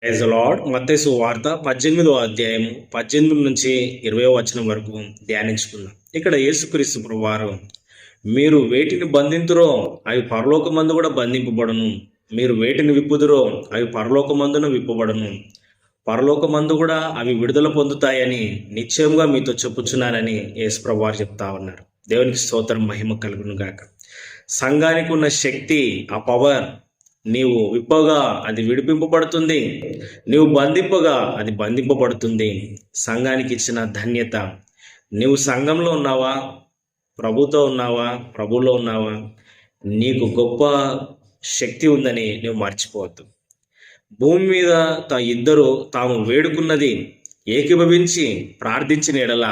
Praise the lord. మత్తయి సువార్త 18వ అధ్యాయము 18 నుంచి 20వ వచనం వరకు ధ్యానించుకుందాం. ఇక్కడ యేసుక్రీస్తు ప్రభువారు, మీరు వేటిని బంధింతురో అవి పరలోకమందు కూడా బంధింపబడును, మీరు వేటిని విప్పుదురో అవి పరలోకమందున విప్పబడును, పరలోకమందు కూడా అవి విడుదల పొందుతాయని నిశ్చయంగా మీతో చెప్పుచున్నానని యేసు ప్రభువారు చెప్తా ఉన్నారు. దేవునికి స్తోత్రం, మహిమ కలుగును గాక. సంఘానికి ఉన్న శక్తి, ఆ పవర్, నీవు విప్పగా అది విడిపింపబడుతుంది, నీవు బంధింపగా అది బంధింపబడుతుంది. సంఘానికి ఇచ్చిన ధన్యత. నీవు సంఘంలో ఉన్నావా, ప్రభుతో ఉన్నావా, ప్రభులో ఉన్నావా, నీకు గొప్ప శక్తి ఉందని నువ్వు మర్చిపోవద్దు. భూమి మీద ఇద్దరు తాము వేడుకున్నది ఏకీభవించి ప్రార్థించిన ఎడల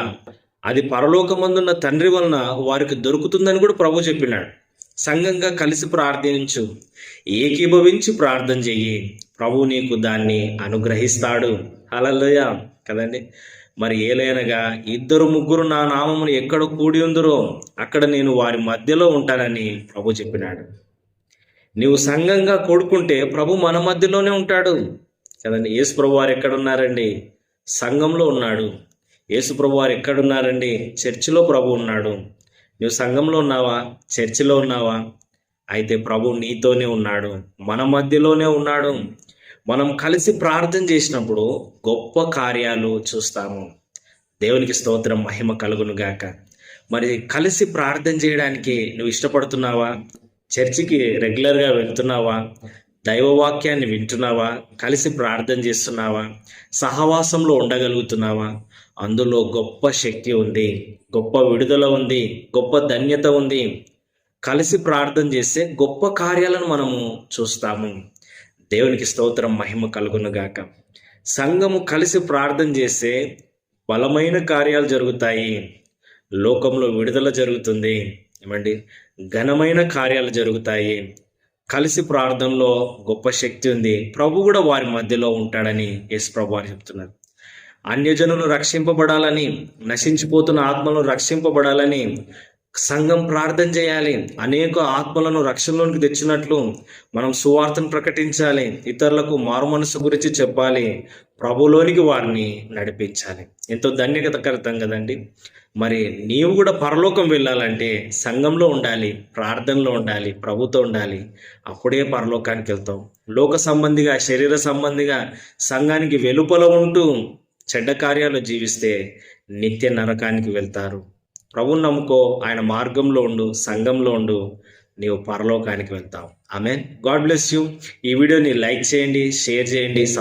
అది పరలోకమందున్న తండ్రి వలన వారికి దొరుకుతుందని కూడా ప్రభు చెప్పినాడు. సంఘంగా కలిసి ప్రార్థించు, ఏకీభవించి ప్రార్థన చెయ్యి, ప్రభు నీకు దాన్ని అనుగ్రహిస్తాడు. హల్లెలూయా కదండి. మరి ఏలైనగా ఇద్దరు ముగ్గురు నా నామమును ఎక్కడ కూడి ఉందరో అక్కడ నేను వారి మధ్యలో ఉంటానని ప్రభు చెప్పినాడు. నీవు సంఘంగా కూడుకుంటే ప్రభు మన మధ్యలోనే ఉంటాడు కదండి. యేసు ప్రభు వారు ఎక్కడున్నారండి? సంఘంలో ఉన్నాడు. యేసు ప్రభు వారు ఎక్కడున్నారండి? చర్చిలో ప్రభు ఉన్నాడు. నువ్వు సంఘంలో ఉన్నావా, చర్చిలో ఉన్నావా? అయితే ప్రభు నీతోనే ఉన్నాడు, మన మధ్యలోనే ఉన్నాడు. మనం కలిసి ప్రార్థన చేసినప్పుడు గొప్ప కార్యాలు చూస్తాము. దేవునికి స్తోత్రం, మహిమ కలుగును గాక. మరి కలిసి ప్రార్థన చేయడానికి నువ్వు ఇష్టపడుతున్నావా? చర్చికి రెగ్యులర్గా వెళ్తున్నావా? దైవవాక్యాన్ని వింటున్నావా? కలిసి ప్రార్థన చేస్తున్నావా? సహవాసంలో ఉండగలుగుతున్నావా? అందులో గొప్ప శక్తి ఉంది, గొప్ప విడుదల ఉంది, గొప్ప ధన్యత ఉంది. కలిసి ప్రార్థన చేస్తే గొప్ప కార్యాలను మనము చూస్తాము. దేవునికి స్తోత్రం, మహిమ కలుగును గాక. సంఘము కలిసి ప్రార్థన చేస్తే బలమైన కార్యాలు జరుగుతాయి, లోకంలో విడుదల జరుగుతుంది, ఏమండి, ఘనమైన కార్యాలు జరుగుతాయి. కలిసి ప్రార్థనలో గొప్ప శక్తి ఉంది. ప్రభు కూడా వారి మధ్యలో ఉంటాడని యేసు ప్రభు వారు చెప్తున్నారు. అన్యజనులు రక్షింపబడాలని, నశించిపోతున్న ఆత్మలను రక్షింపబడాలని సంఘం ప్రార్థన చేయాలి. అనేక ఆత్మలను రక్షణలోనికి తెచ్చినట్లు మనం సువార్తను ప్రకటించాలి, ఇతరులకు మారు మనసు గురించి చెప్పాలి, ప్రభులోనికి వారిని నడిపించాలి. ఎంతో ధన్యకరం కదండి. మరి నీవు కూడా పరలోకం వెళ్ళాలంటే సంఘంలో ఉండాలి, ప్రార్థనలో ఉండాలి, ప్రభుతో ఉండాలి. అప్పుడే పరలోకానికి వెళ్తాం. లోక సంబంధిగా, శరీర సంబంధిగా సంఘానికి వెలుపల ఉంటూ చెడ్డ కార్యాలు జీవిస్తే నిత్య నరకానికి వెళ్తారు. ప్రభువుని నమ్ముకో, ఆయన మార్గంలో ఉండు, సంఘంలో ఉండు, నీవు పరలోకానికి వెళ్తావు. ఆమేన్. God bless you. ఈ వీడియోని లైక్ చేయండి, షేర్ చేయండి, సబ్స్క్రైబ్